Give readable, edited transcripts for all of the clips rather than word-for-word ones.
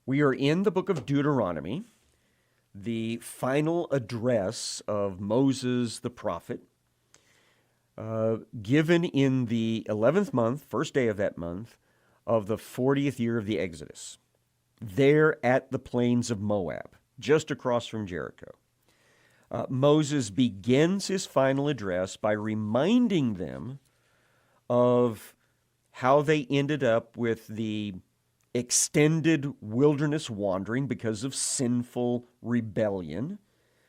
We are in the book of Deuteronomy, the final address of Moses the prophet, given in the 11th month, first day of that month, of the 40th year of the Exodus, there at the plains of Moab, just across from Jericho. Moses begins his final address by reminding them of how they ended up with the extended wilderness wandering because of sinful rebellion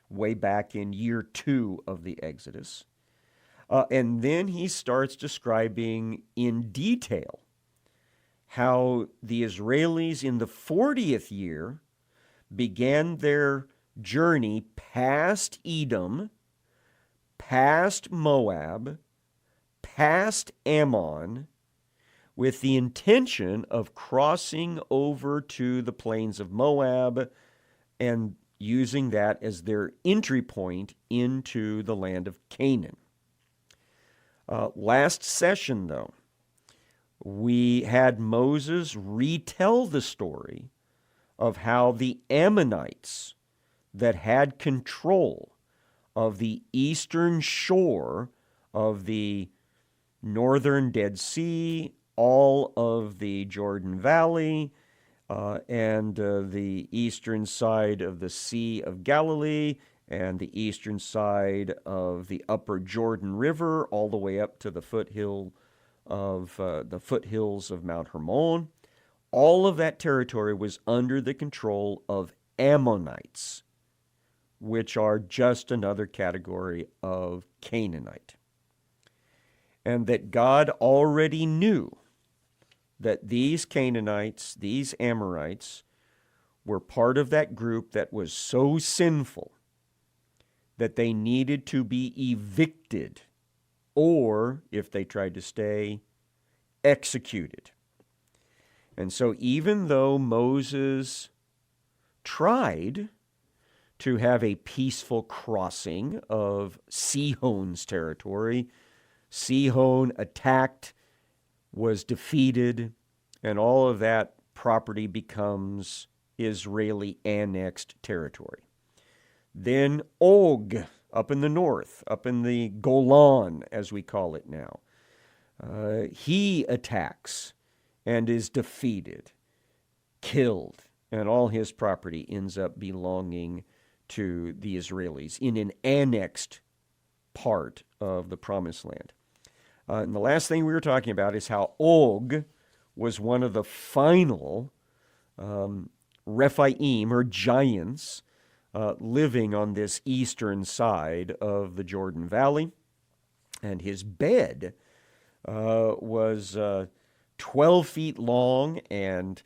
way back in year 2 of the Exodus. And then he starts describing in detail how the Israelis in the 40th year began their journey past Edom, past Moab, past Ammon, with the intention of crossing over to the plains of Moab and using that as their entry point into the land of Canaan. Last session, though, we had Moses retell the story of how the Ammonites that had control of the eastern shore of the northern Dead Sea, all of the Jordan Valley, and the eastern side of the Sea of Galilee, and the eastern side of the upper Jordan River, all the way up to the foothills of Mount Hermon. All of that territory was under the control of Ammonites, which are just another category of Canaanite. And that God already knew that these Canaanites, these Amorites, were part of that group that was so sinful that they needed to be evicted, or, if they tried to stay, executed. And so even though Moses tried to have a peaceful crossing of Sihon's territory, Sihon attacked, was defeated, and all of that property becomes Israeli annexed territory. Then Og, up in the north, up in the Golan, as we call it now, he attacks and is defeated, killed, and all his property ends up belonging to the Israelis in an annexed part of the Promised Land. And the last thing we were talking about is how Og was one of the final Rephaim, or giants, living on this eastern side of the Jordan Valley. And his bed was 12 feet long and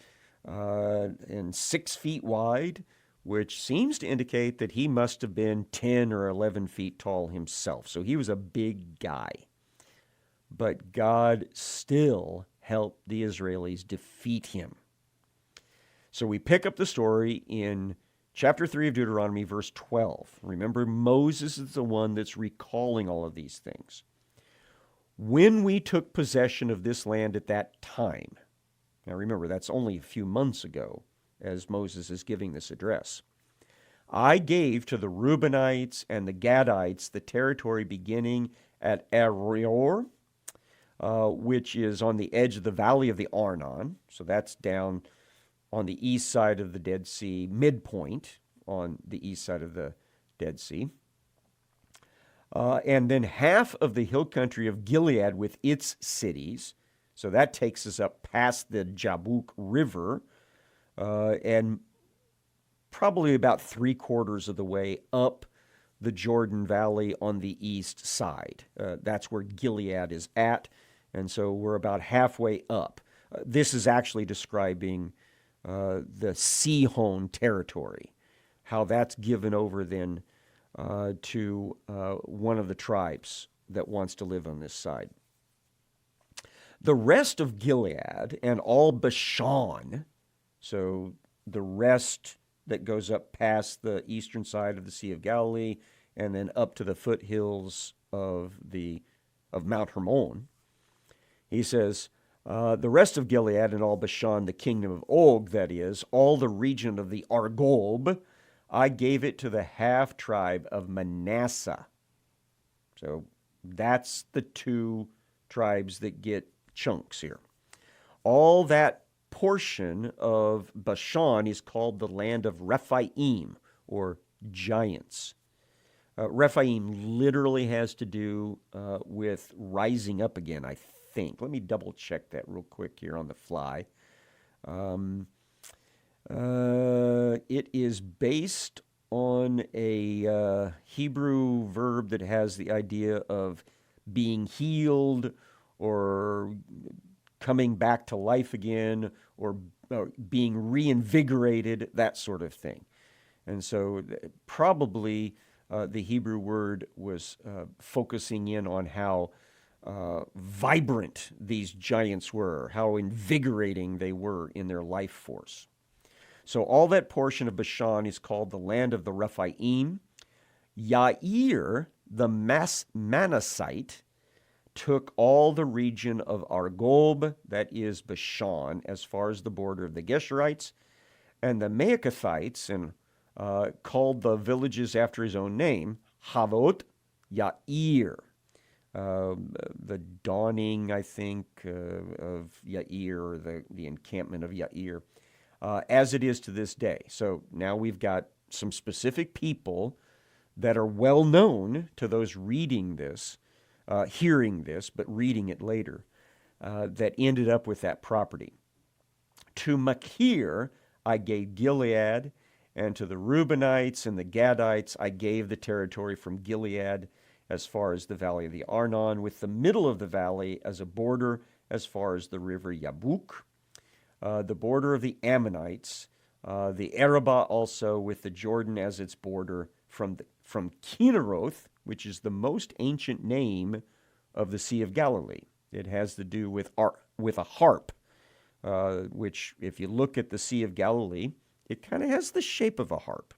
6 feet wide, which seems to indicate that he must have been 10 or 11 feet tall himself. So he was a big guy. But God still helped the Israelis defeat him. So we pick up the story in chapter 3 of Deuteronomy, verse 12. Remember, Moses is the one that's recalling all of these things. When we took possession of this land at that time, now remember, that's only a few months ago, as Moses is giving this address, I gave to the Reubenites and the Gadites the territory beginning at Aroer, which is on the edge of the valley of the Arnon. So that's down on the east side of the Dead Sea, midpoint on the east side of the Dead Sea. And then half of the hill country of Gilead with its cities. So that takes us up past the Jabbok River, and probably about 3/4 of the way up the Jordan Valley on the east side. That's where Gilead is at, and so we're about halfway up. This is actually describing the Sihon territory, how that's given over then to one of the tribes that wants to live on this side. The rest of Gilead and all Bashan, so the rest that goes up past the eastern side of the Sea of Galilee and then up to the foothills of Mount Hermon, he says, The rest of Gilead and all Bashan, the kingdom of Og, that is, all the region of the Argob, I gave it to the half tribe of Manasseh. So that's the two tribes that get chunks here. All that portion of Bashan is called the land of Rephaim, or giants. Rephaim literally has to do with rising up again, I think. Let me double check that real quick here on the fly. It is based on a Hebrew verb that has the idea of being healed or coming back to life again or being reinvigorated, that sort of thing. And so probably the Hebrew word was focusing in on how vibrant these giants were, how invigorating they were in their life force. So all that portion of Bashan is called the land of the Rephaim. Yair, the Manassite, took all the region of Argob, that is Bashan, as far as the border of the Geshurites, and the Maacathites, and called the villages after his own name, Havot Yair. The dawning, I think, of Yair, or the encampment of Yair, as it is to this day. So now we've got some specific people that are well known to those reading this, hearing this, but reading it later, that ended up with that property. To Machir I gave Gilead, and to the Reubenites and the Gadites I gave the territory from Gilead as far as the valley of the Arnon, with the middle of the valley as a border as far as the river Yabuk, the border of the Ammonites, the Arabah also with the Jordan as its border from Kinneroth, which is the most ancient name of the Sea of Galilee. It has to do with a harp, which if you look at the Sea of Galilee, it kind of has the shape of a harp.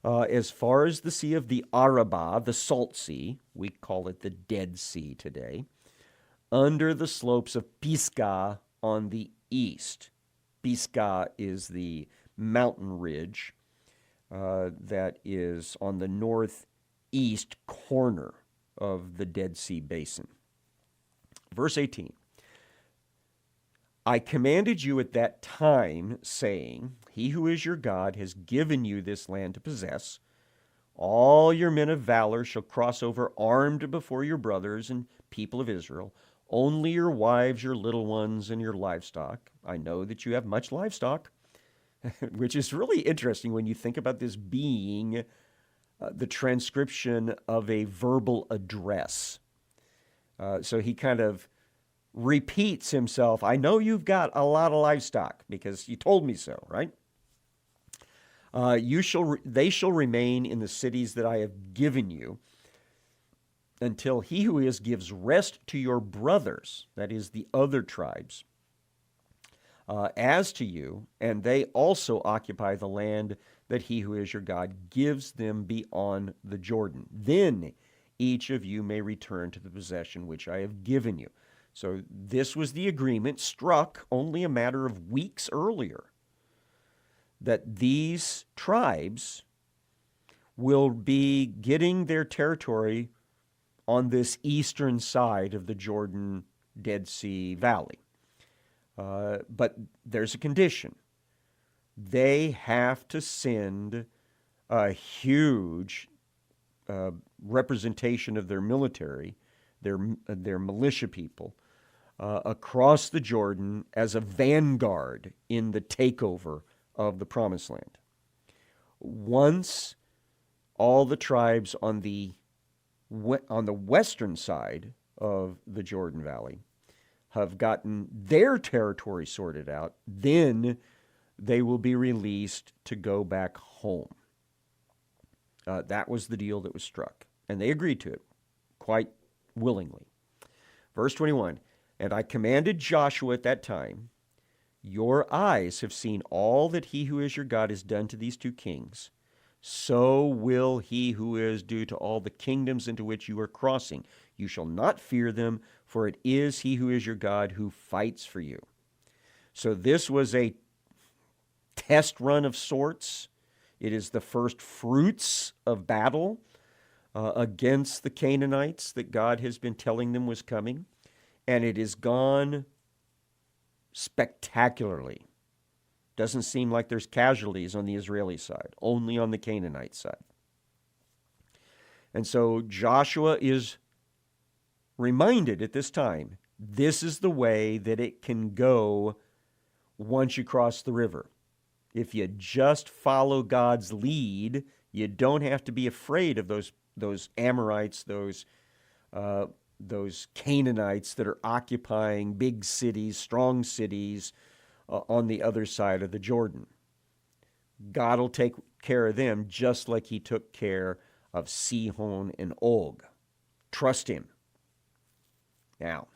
As far as the Sea of the Arabah, the Salt Sea, we call it the Dead Sea today, under the slopes of Pisgah on the east. Pisgah is the mountain ridge that is on the northeast corner of the Dead Sea Basin. Verse 18. I commanded you at that time, saying, He who is your God has given you this land to possess. All your men of valor shall cross over armed before your brothers and people of Israel. Only your wives, your little ones, and your livestock. I know that you have much livestock, which is really interesting when you think about this being the transcription of a verbal address. So he kind of repeats himself. I know you've got a lot of livestock because you told me so, right? They shall remain in the cities that I have given you until he who is gives rest to your brothers, that is the other tribes, as to you, and they also occupy the land that he who is your God gives them beyond the Jordan. Then each of you may return to the possession which I have given you. So this was the agreement struck only a matter of weeks earlier, that these tribes will be getting their territory on this eastern side of the Jordan Dead Sea Valley. But there's a condition. They have to send a huge representation of their military, their militia people, across the Jordan as a vanguard in the takeover of the Promised Land. Once all the tribes on the western side of the Jordan Valley have gotten their territory sorted out, then they will be released to go back home. That was the deal that was struck, and they agreed to it quite willingly. Verse 21, and I commanded Joshua at that time, your eyes have seen all that he who is your God has done to these two kings. So will he who is do to all the kingdoms into which you are crossing. You shall not fear them, for it is he who is your God who fights for you. So this was a test run of sorts. It is the first fruits of battle against the Canaanites that God has been telling them was coming. And it has gone spectacularly. Doesn't seem like there's casualties on the Israeli side, only on the Canaanite side. And so Joshua is reminded at this time, this is the way that it can go once you cross the river. If you just follow God's lead, you don't have to be afraid of those Amorites, those Canaanites that are occupying big cities, strong cities on the other side of the Jordan. God will take care of them just like he took care of Sihon and Og. Trust him. Now,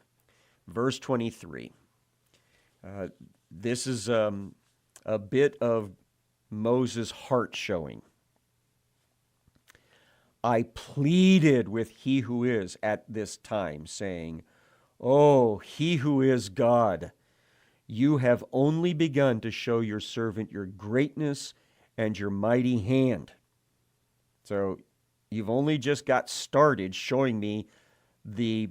verse 23. This is a bit of Moses' heart showing. I pleaded with he who is at this time, saying, "Oh, he who is God, you have only begun to show your servant your greatness and your mighty hand." So you've only just got started showing me the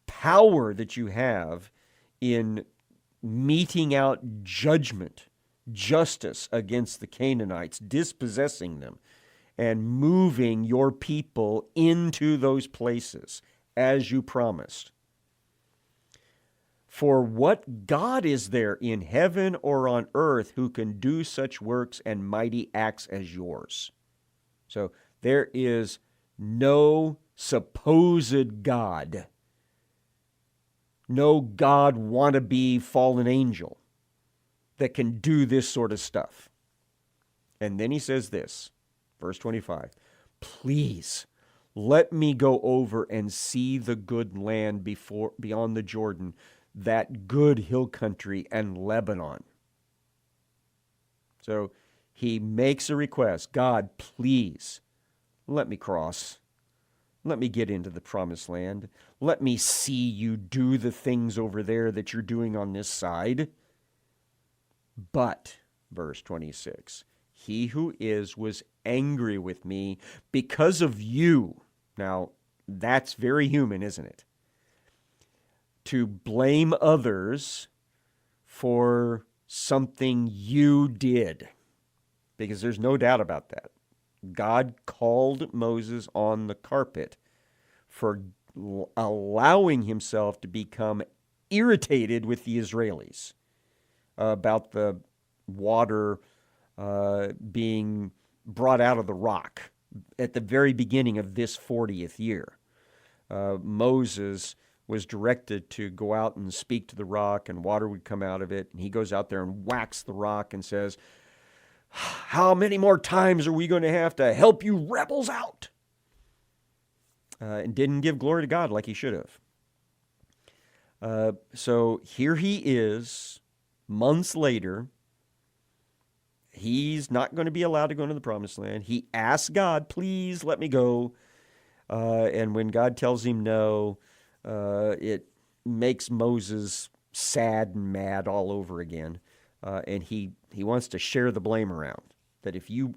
power that you have in meting out judgment, justice against the Canaanites, dispossessing them, and moving your people into those places as you promised. For what God is there in heaven or on earth who can do such works and mighty acts as yours? So there is no supposed God, no God wannabe fallen angel that can do this sort of stuff. And then he says this, verse 25, please let me go over and see the good land beyond the Jordan, that good hill country and Lebanon. So he makes a request. God, please let me cross. Let me get into the promised land. Let me see you do the things over there that you're doing on this side. But, verse 26, he who is was angry with me because of you. Now, that's very human, isn't it? To blame others for something you did. Because there's no doubt about that. God called Moses on the carpet for allowing himself to become irritated with the Israelis about the water being brought out of the rock at the very beginning of this 40th year. Moses was directed to go out and speak to the rock, and water would come out of it. And he goes out there and whacks the rock and says, "How many more times are we going to have to help you rebels out?" And didn't give glory to God like he should have. So here he is, months later. He's not going to be allowed to go into the promised land. He asks God, please let me go. And when God tells him no, it makes Moses sad and mad all over again. And he wants to share the blame around. That if you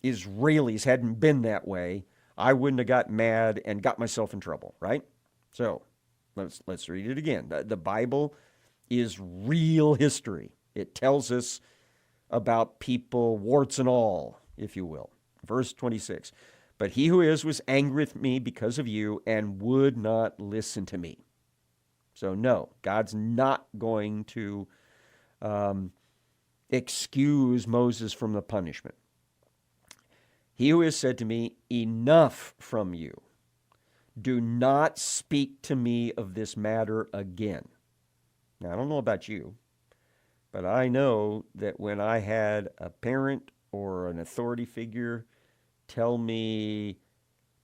Israelis hadn't been that way, I wouldn't have got mad and got myself in trouble, right? So let's read it again. The Bible is real history. It tells us about people, warts and all, if you will. Verse 26, but he who is was angry with me because of you and would not listen to me. So no, God's not going to excuse Moses from the punishment. He who has said to me, enough from you. Do not speak to me of this matter again. Now, I don't know about you, but I know that when I had a parent or an authority figure tell me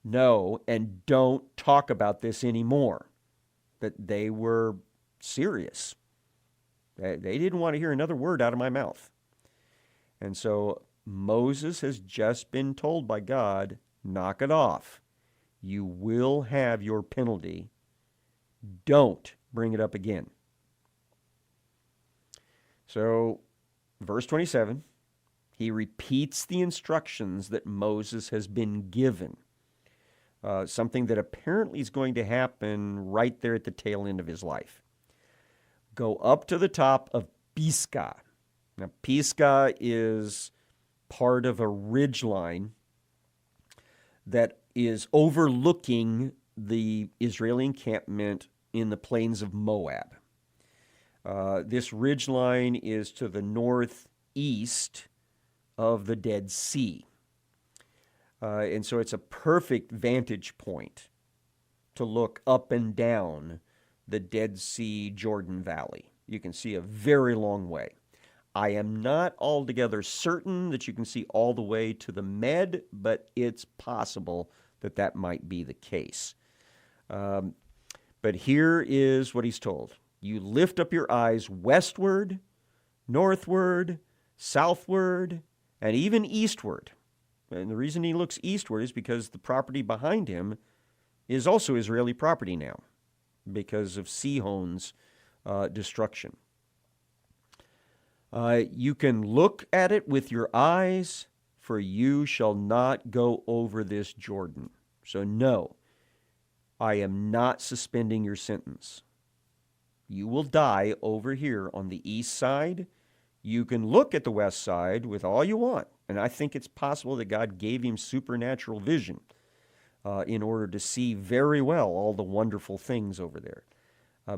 no and don't talk about this anymore, that they were serious. They didn't want to hear another word out of my mouth. And so Moses has just been told by God, knock it off. You will have your penalty Don't bring it up again. So, verse 27, he repeats the instructions that Moses has been given. Something that apparently is going to happen right there at the tail end of his life. Go up to the top of Pisgah. Now, Pisgah is part of a ridgeline that is overlooking the Israeli encampment in the plains of Moab. This ridgeline is to the northeast of the Dead Sea. And so it's a perfect vantage point to look up and down the Dead Sea Jordan Valley. You can see a very long way. I am not altogether certain that you can see all the way to the Med, but it's possible that that might be the case. But here is what he's told. You lift up your eyes westward, northward, southward, and even eastward. And the reason he looks eastward is because the property behind him is also Israeli property now because of Sihon's destruction. You can look at it with your eyes, for you shall not go over this Jordan. So no, I am not suspending your sentence. You will die over here on the east side. You can look at the west side with all you want. And I think it's possible that God gave him supernatural vision in order to see very well all the wonderful things over there.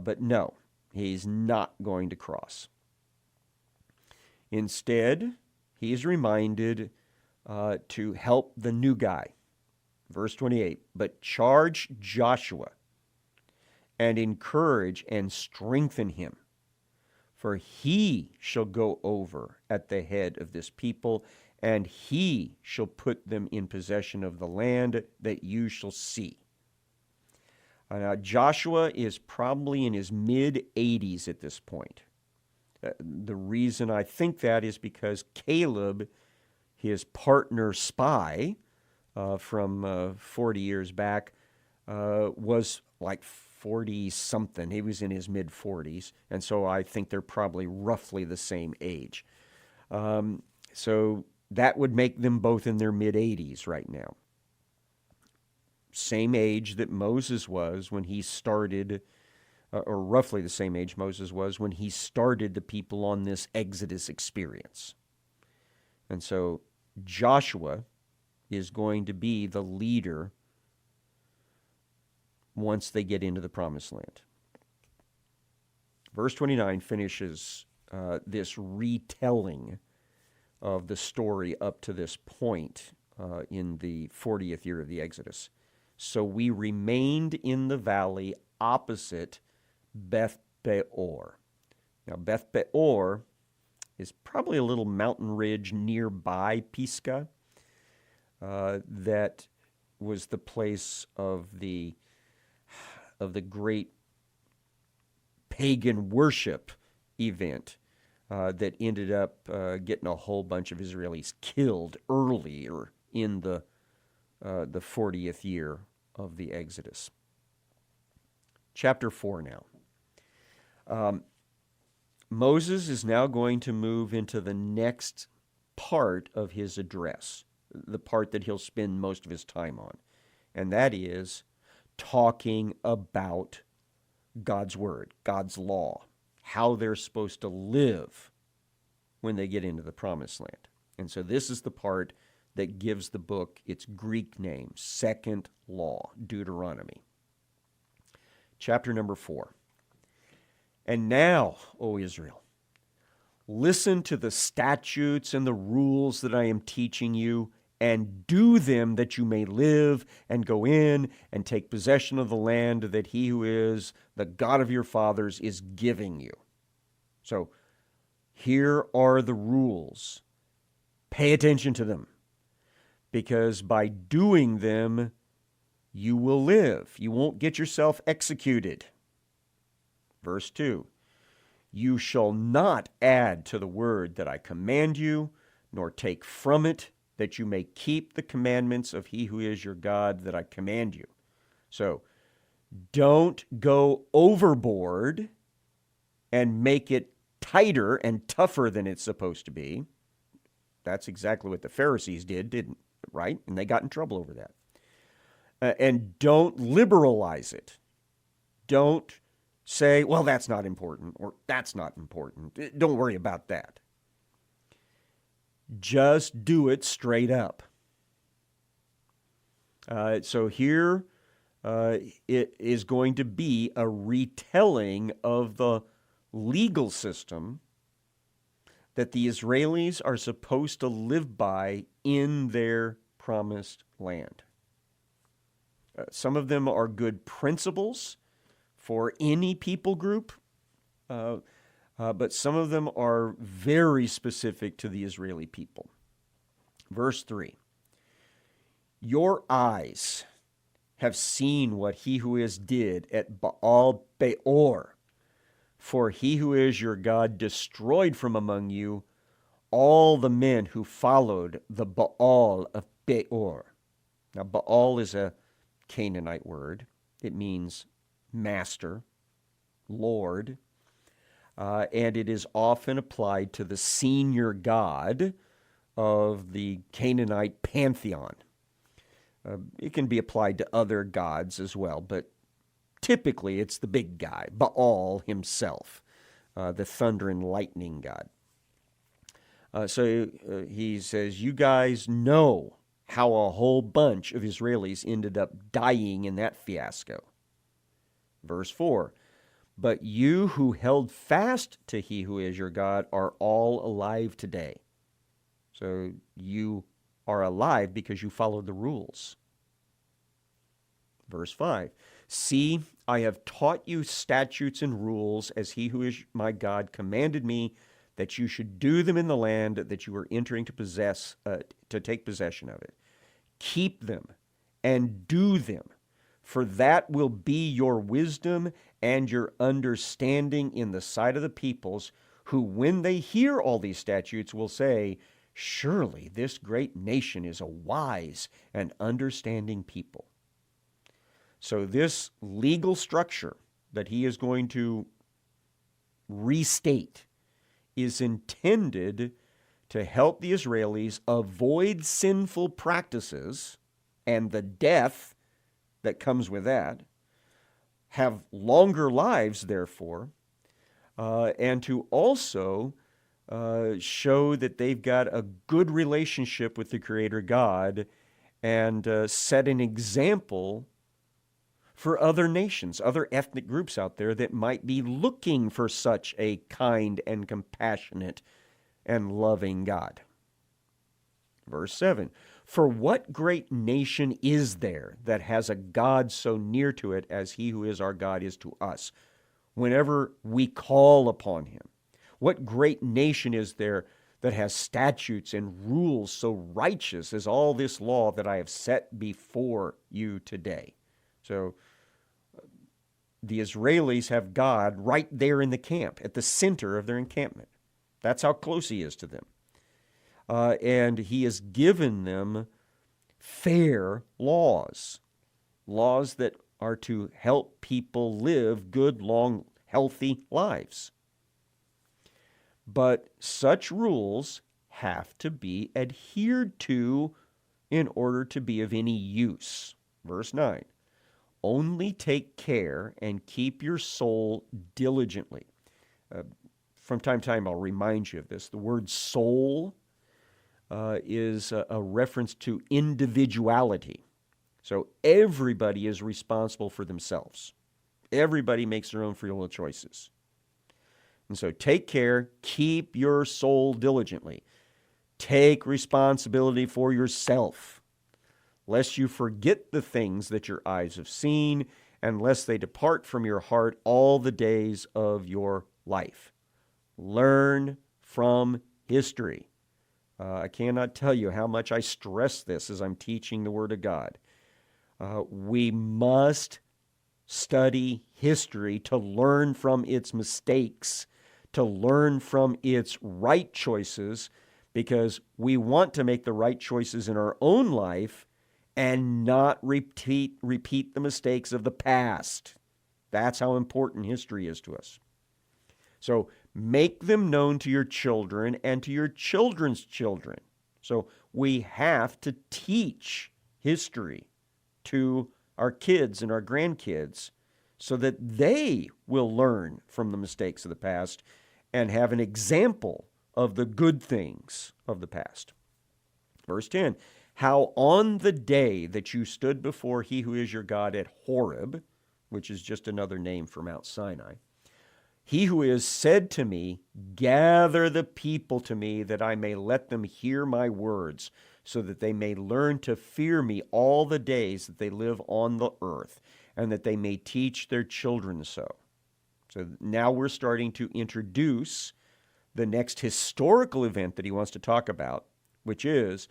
But no, he's not going to cross. Instead, he is reminded to help the new guy. Verse 28, but charge Joshua and encourage and strengthen him, for he shall go over at the head of this people, and he shall put them in possession of the land that you shall see. Now, Joshua is probably in his mid-80s at this point. The reason I think that is because Caleb, his partner spy from 40 years back, was like 40-something. He was in his mid-40s, and so I think they're probably roughly the same age. So that would make them both in their mid-80s right now. Same age that Moses was when he started, or roughly the same age Moses was when he started the people on this Exodus experience. And so Joshua is going to be the leader once they get into the Promised Land. Verse 29 finishes this retelling of the story up to this point in the 40th year of the Exodus. So we remained in the valley opposite Beth Peor. Now, Beth Peor is probably a little mountain ridge nearby Pisgah that was the place of the great pagan worship event that ended up getting a whole bunch of Israelis killed earlier in the 40th year of the Exodus. Chapter 4 now. Moses is now going to move into the next part of his address, the part that he'll spend most of his time on, and that is talking about God's word, God's law, how they're supposed to live when they get into the Promised Land. And so this is the part that gives the book its Greek name, Second Law, Deuteronomy. Chapter number 4. And now, O Israel, listen to the statutes and the rules that I am teaching you, and do them that you may live and go in and take possession of the land that he who is the God of your fathers is giving you. So here are the rules. Pay attention to them, because by doing them, you will live. You won't get yourself executed. Verse 2, you shall not add to the word that I command you, nor take from it, that you may keep the commandments of he who is your God that I command you. So Don't go overboard and make it tighter and tougher than it's supposed to be. That's exactly what the Pharisees did, right? And they got in trouble over that. And don't liberalize it. Don't say, well, that's not important, or that's not important. Don't worry about that. Just do it straight up. So here it is going to be a retelling of the legal system that the Israelis are supposed to live by in their promised land. Some of them are good principles for any people group, but some of them are very specific to the Israeli people. Verse 3, your eyes have seen what he who is did at Baal Peor, for he who is your God destroyed from among you all the men who followed the Baal of Peor. Now, Baal is a Canaanite word. It means master, Lord, and it is often applied to the senior god of the Canaanite pantheon. It can be applied to other gods as well, but typically it's the big guy, Baal himself, the thunder and lightning god. So he says, you guys know how a whole bunch of Israelis ended up dying in that fiasco. Verse 4, but you who held fast to he who is your God are all alive today. So you are alive because you followed the rules. Verse 5, see, I have taught you statutes and rules as he who is my God commanded me, that you should do them in the land that you are entering to possess, to take possession of it. Keep them and do them, for that will be your wisdom and your understanding in the sight of the peoples, who, when they hear all these statutes, will say, surely this great nation is a wise and understanding people. So this legal structure that he is going to restate is intended to help the Israelis avoid sinful practices and the death that comes with that, have longer lives, therefore, and to also show that they've got a good relationship with the Creator God and set an example for other nations, other ethnic groups out there that might be looking for such a kind and compassionate and loving God. Verse 7, for what great nation is there that has a God so near to it as he who is our God is to us, whenever we call upon him? What great nation is there that has statutes and rules so righteous as all this law that I have set before you today? So the Israelis have God right there in the camp, at the center of their encampment. That's how close he is to them. And he has given them fair laws, laws that are to help people live good, long, healthy lives. But such rules have to be adhered to in order to be of any use. Verse 9, only take care and keep your soul diligently. From time to time, I'll remind you of this. The word soul is a reference to individuality. So everybody is responsible for themselves. Everybody makes their own free will choices. And so take care, keep your soul diligently. Take responsibility for yourself, lest you forget the things that your eyes have seen, and lest they depart from your heart all the days of your life. Learn from history. I cannot tell you how much I stress this as I'm teaching the Word of God. We must study history to learn from its mistakes, to learn from its right choices, because we want to make the right choices in our own life and not repeat the mistakes of the past. That's how important history is to us. So make them known to your children and to your children's children. So we have to teach history to our kids and our grandkids so that they will learn from the mistakes of the past and have an example of the good things of the past. Verse 10, how on the day that you stood before he who is your God at Horeb, which is just another name for Mount Sinai, he who is said to me, gather the people to me that I may let them hear my words, so that they may learn to fear me all the days that they live on the earth, and that they may teach their children so. So now we're starting to introduce the next historical event that he wants to talk about, which is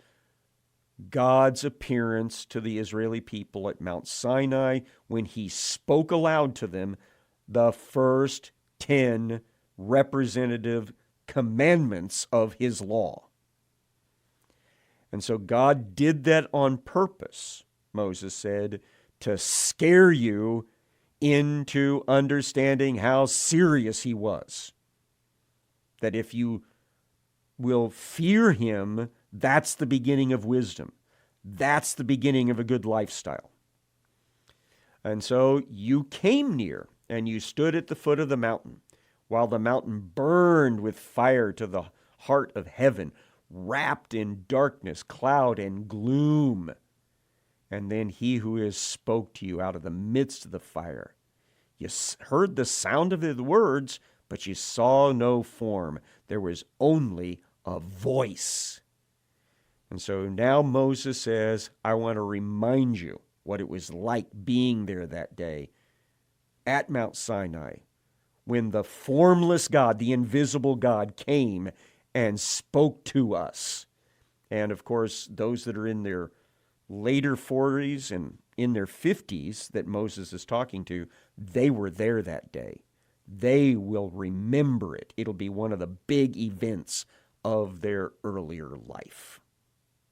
God's appearance to the Israeli people at Mount Sinai when he spoke aloud to them the first 10 representative commandments of his law. And so God did that on purpose, Moses said, to scare you into understanding how serious he was. That if you will fear him, that's the beginning of wisdom. That's the beginning of a good lifestyle. And so you came near and you stood at the foot of the mountain, while the mountain burned with fire to the heart of heaven, wrapped in darkness, cloud, and gloom. And then he who is spoke to you out of the midst of the fire. You heard the sound of the words, but you saw no form. There was only a voice. And so now Moses says, I want to remind you what it was like being there that day at Mount Sinai, when the formless God, the invisible God, came and spoke to us. And of course, those that are in their later 40s and in their 50s that Moses is talking to, they were there that day. They will remember it. It'll be one of the big events of their earlier life.